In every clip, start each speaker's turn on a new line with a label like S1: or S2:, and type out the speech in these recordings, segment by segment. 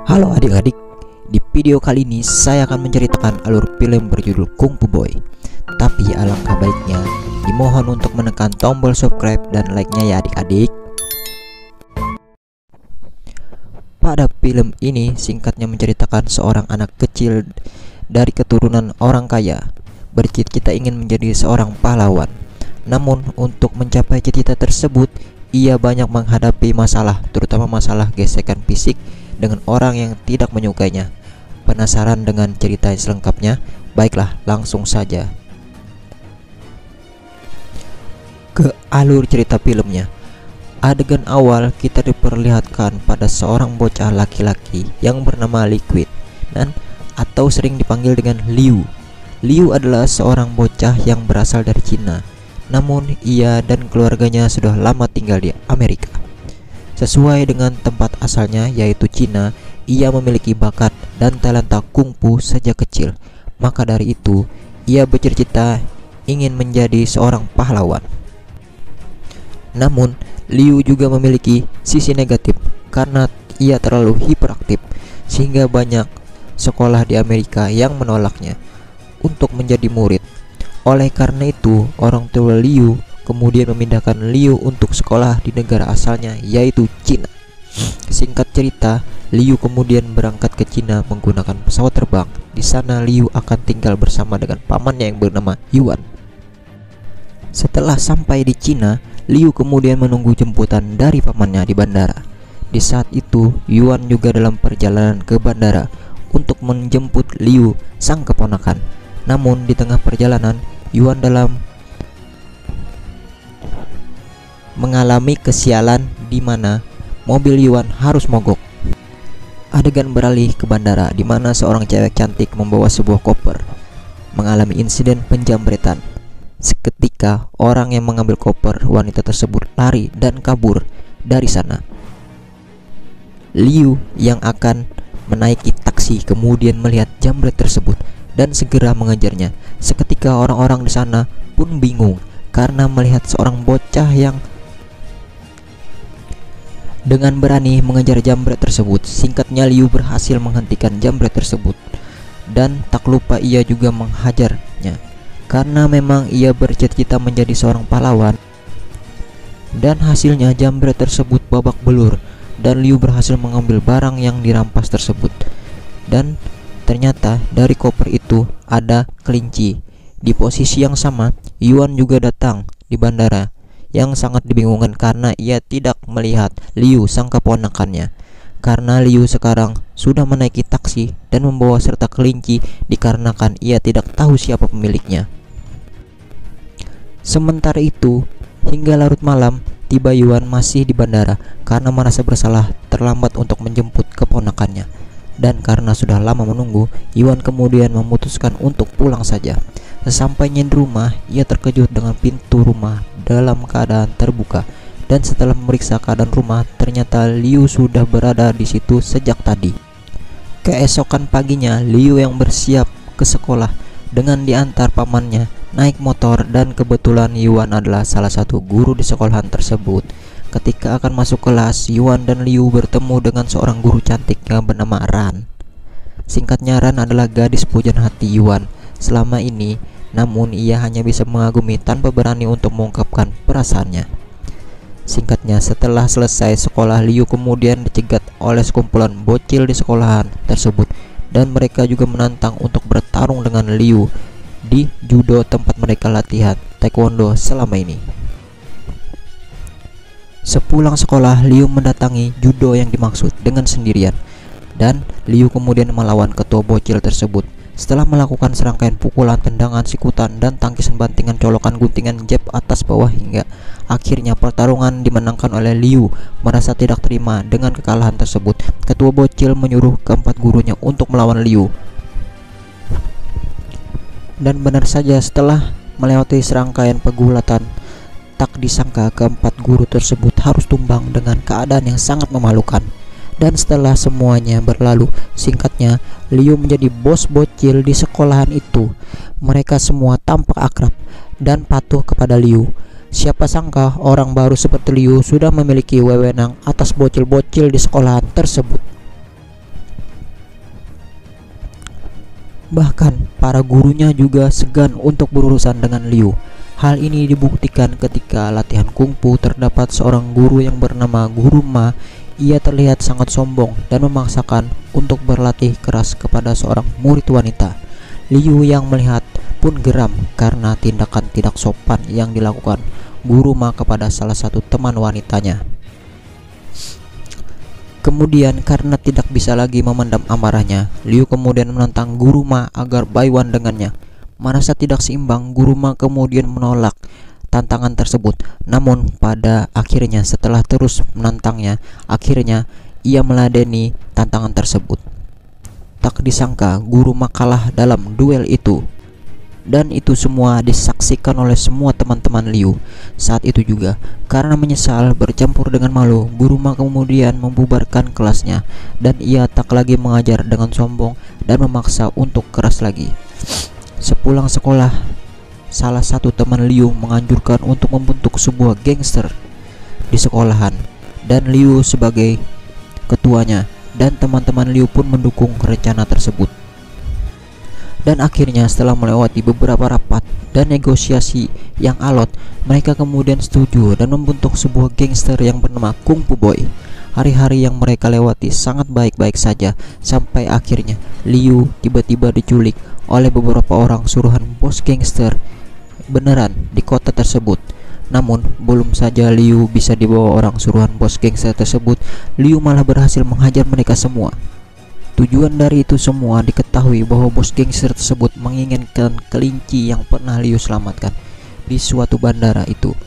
S1: Halo adik-adik, di video kali ini saya akan menceritakan alur film berjudul Kung Fu Boy. Tapi alangkah baiknya dimohon untuk menekan tombol subscribe dan like-nya ya adik-adik. Pada film ini singkatnya menceritakan seorang anak kecil dari keturunan orang kaya bercita-cita ingin menjadi seorang pahlawan. Namun untuk mencapai cita-cita tersebut, ia banyak menghadapi masalah, terutama masalah gesekan fisik dengan orang yang tidak menyukainya. Penasaran dengan cerita selengkapnya? Baiklah, langsung saja ke alur cerita filmnya. Adegan awal kita diperlihatkan pada seorang bocah laki-laki yang bernama Liquid dan atau sering dipanggil dengan Liu. Liu adalah seorang bocah yang berasal dari Cina. Namun ia dan keluarganya sudah lama tinggal di Amerika. Sesuai dengan tempat asalnya yaitu Cina, ia memiliki bakat dan talenta kungfu sejak kecil. Maka dari itu, ia bercita-cita ingin menjadi seorang pahlawan. Namun, Liu juga memiliki sisi negatif karena ia terlalu hiperaktif sehingga banyak sekolah di Amerika yang menolaknya untuk menjadi murid. Oleh karena itu, orang tua Liu kemudian memindahkan Liu untuk sekolah di negara asalnya yaitu Cina. Singkat cerita, Liu kemudian berangkat ke Cina menggunakan pesawat terbang. Di sana Liu akan tinggal bersama dengan pamannya yang bernama Yuan. Setelah sampai di Cina, Liu kemudian menunggu jemputan dari pamannya di bandara. Di saat itu, Yuan juga dalam perjalanan ke bandara untuk menjemput Liu, sang keponakan. Namun di tengah perjalanan, Yuan mengalami kesialan di mana mobil Yuan harus mogok. Adegan beralih ke bandara di mana seorang cewek cantik membawa sebuah koper mengalami insiden penjambretan. Seketika orang yang mengambil koper wanita tersebut lari dan kabur dari sana. Liu yang akan menaiki taksi kemudian melihat jambret tersebut dan segera mengejarnya. Seketika orang-orang di sana pun bingung karena melihat seorang bocah yang dengan berani mengejar jambret tersebut. Singkatnya, Liu berhasil menghentikan jambret tersebut dan tak lupa ia juga menghajarnya karena memang ia bercita-cita menjadi seorang pahlawan. Dan hasilnya jambret tersebut babak belur dan Liu berhasil mengambil barang yang dirampas tersebut. Dan ternyata dari koper itu ada kelinci. Di posisi yang sama, Yuan juga datang di bandara yang sangat dibingungkan karena ia tidak melihat Liu sang keponakannya. Karena Liu sekarang sudah menaiki taksi dan membawa serta kelinci dikarenakan ia tidak tahu siapa pemiliknya. Sementara itu, hingga larut malam tiba Yuan masih di bandara karena merasa bersalah terlambat untuk menjemput keponakannya. Dan karena sudah lama menunggu, Yuan kemudian memutuskan untuk pulang saja. Sesampainya di rumah, ia terkejut dengan pintu rumah dalam keadaan terbuka. Dan setelah memeriksa keadaan rumah, ternyata Liu sudah berada di situ sejak tadi. Keesokan paginya, Liu yang bersiap ke sekolah dengan diantar pamannya naik motor, dan kebetulan Yuan adalah salah satu guru di sekolahan tersebut. Ketika akan masuk kelas, Yuan dan Liu bertemu dengan seorang guru cantik yang bernama Ran. Singkatnya, Ran adalah gadis pujaan hati Yuan selama ini, namun ia hanya bisa mengagumi tanpa berani untuk mengungkapkan perasaannya. Singkatnya, setelah selesai sekolah, Liu kemudian dicegat oleh sekumpulan bocil di sekolahan tersebut dan mereka juga menantang untuk bertarung dengan Liu di judo tempat mereka latihan taekwondo selama ini. Sepulang sekolah, Liu mendatangi judo yang dimaksud dengan sendirian dan Liu kemudian melawan ketua bocil tersebut. Setelah melakukan serangkaian pukulan, tendangan, sikutan, dan tangkisan bantingan, colokan, guntingan, jab atas bawah hingga akhirnya pertarungan dimenangkan oleh Liu. Merasa tidak terima dengan kekalahan tersebut, ketua bocil menyuruh keempat gurunya untuk melawan Liu. Dan benar saja, setelah melewati serangkaian pegulatan, tak disangka keempat guru tersebut harus tumbang dengan keadaan yang sangat memalukan. Dan setelah semuanya berlalu, singkatnya, Liu menjadi bos bocil di sekolahan itu. Mereka semua tampak akrab dan patuh kepada Liu. Siapa sangka orang baru seperti Liu sudah memiliki wewenang atas bocil-bocil di sekolahan tersebut. Bahkan para gurunya juga segan untuk berurusan dengan Liu. Hal ini dibuktikan ketika latihan kungfu terdapat seorang guru yang bernama Guru Ma. Ia terlihat sangat sombong dan memaksakan untuk berlatih keras kepada seorang murid wanita. Liu yang melihat pun geram karena tindakan tidak sopan yang dilakukan Guru Ma kepada salah satu teman wanitanya. Kemudian karena tidak bisa lagi memendam amarahnya, Liu kemudian menantang Guru Ma agar baiwan dengannya. Merasa tidak seimbang, Guru Ma kemudian menolak tantangan tersebut. Namun pada akhirnya setelah terus menantangnya, akhirnya ia meladeni tantangan tersebut. Tak disangka Guru Ma kalah dalam duel itu. Dan itu semua disaksikan oleh semua teman-teman Liu. Saat itu juga, karena menyesal bercampur dengan malu, Guru Ma kemudian membubarkan kelasnya dan ia tak lagi mengajar dengan sombong dan memaksa untuk keras lagi. Sepulang sekolah, salah satu teman Liu menganjurkan untuk membentuk sebuah gangster di sekolahan dan Liu sebagai ketuanya, dan teman-teman Liu pun mendukung rencana tersebut. Dan akhirnya setelah melewati beberapa rapat dan negosiasi yang alot, mereka kemudian setuju dan membentuk sebuah gangster yang bernama Kung Fu Boy. Hari-hari yang mereka lewati sangat baik-baik saja sampai akhirnya Liu tiba-tiba diculik oleh beberapa orang suruhan bos gangster beneran di kota tersebut. Namun belum saja Liu bisa dibawa orang suruhan bos gangster tersebut, Liu malah berhasil menghajar mereka semua. Tujuan dari itu semua diketahui bahwa bos gangster tersebut menginginkan kelinci yang pernah Liu selamatkan di suatu bandara itu.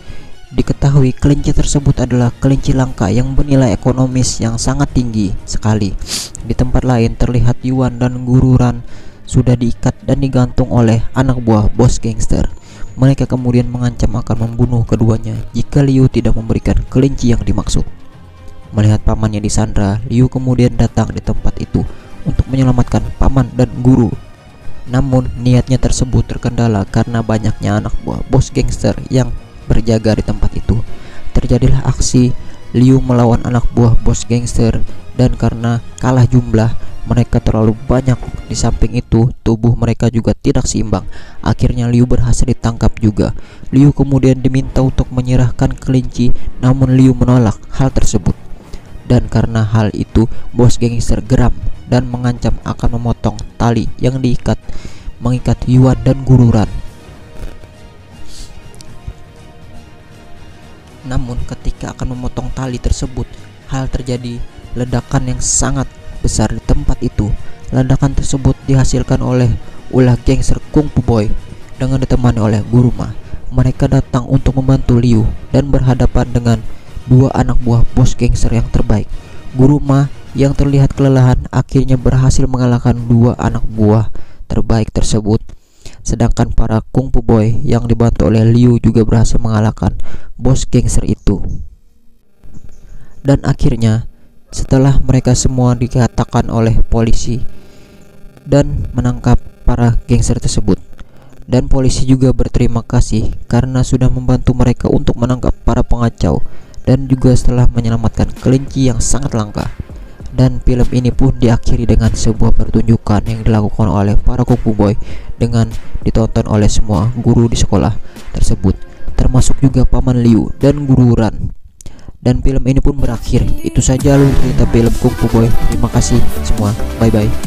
S1: Diketahui kelinci tersebut adalah kelinci langka yang bernilai ekonomis yang sangat tinggi sekali. Di tempat lain terlihat Yuan dan Guru Ran sudah diikat dan digantung oleh anak buah bos gangster. Mereka kemudian mengancam akan membunuh keduanya jika Liu tidak memberikan kelinci yang dimaksud. Melihat pamannya disandra, Liu kemudian datang di tempat itu untuk menyelamatkan paman dan guru. Namun niatnya tersebut terkendala karena banyaknya anak buah bos gangster yang berjaga di tempat itu. Terjadilah aksi Liu melawan anak buah bos gangster, dan karena kalah jumlah, mereka terlalu banyak. Di samping itu, tubuh mereka juga tidak seimbang. Akhirnya Liu berhasil ditangkap juga. Liu kemudian diminta untuk menyerahkan kelinci, namun Liu menolak hal tersebut. Dan karena hal itu, bos gangster geram dan mengancam akan memotong tali yang mengikat Yuan dan Guru Ran. Namun ketika akan memotong tali tersebut, hal terjadi ledakan yang sangat besar di tempat itu. Ledakan tersebut dihasilkan oleh ulah gangster Kung Fu Boy dengan ditemani oleh Guru Ma. Mereka datang untuk membantu Liu dan berhadapan dengan dua anak buah bos gangster yang terbaik. Guru Ma yang terlihat kelelahan akhirnya berhasil mengalahkan dua anak buah terbaik tersebut. Sedangkan para Kung Fu Boy yang dibantu oleh Liu juga berhasil mengalahkan bos gangster itu. Dan akhirnya setelah mereka semua dikatakan oleh polisi dan menangkap para gangster tersebut, dan polisi juga berterima kasih karena sudah membantu mereka untuk menangkap para pengacau dan juga setelah menyelamatkan kelinci yang sangat langka. Dan film ini pun diakhiri dengan sebuah pertunjukan yang dilakukan oleh para Kung Fu Boy dengan ditonton oleh semua guru di sekolah tersebut, termasuk juga paman Liu dan Guru Ran. Dan film ini pun berakhir. Itu saja alur cerita film Kung Fu Boy. Terima kasih semua. Bye bye.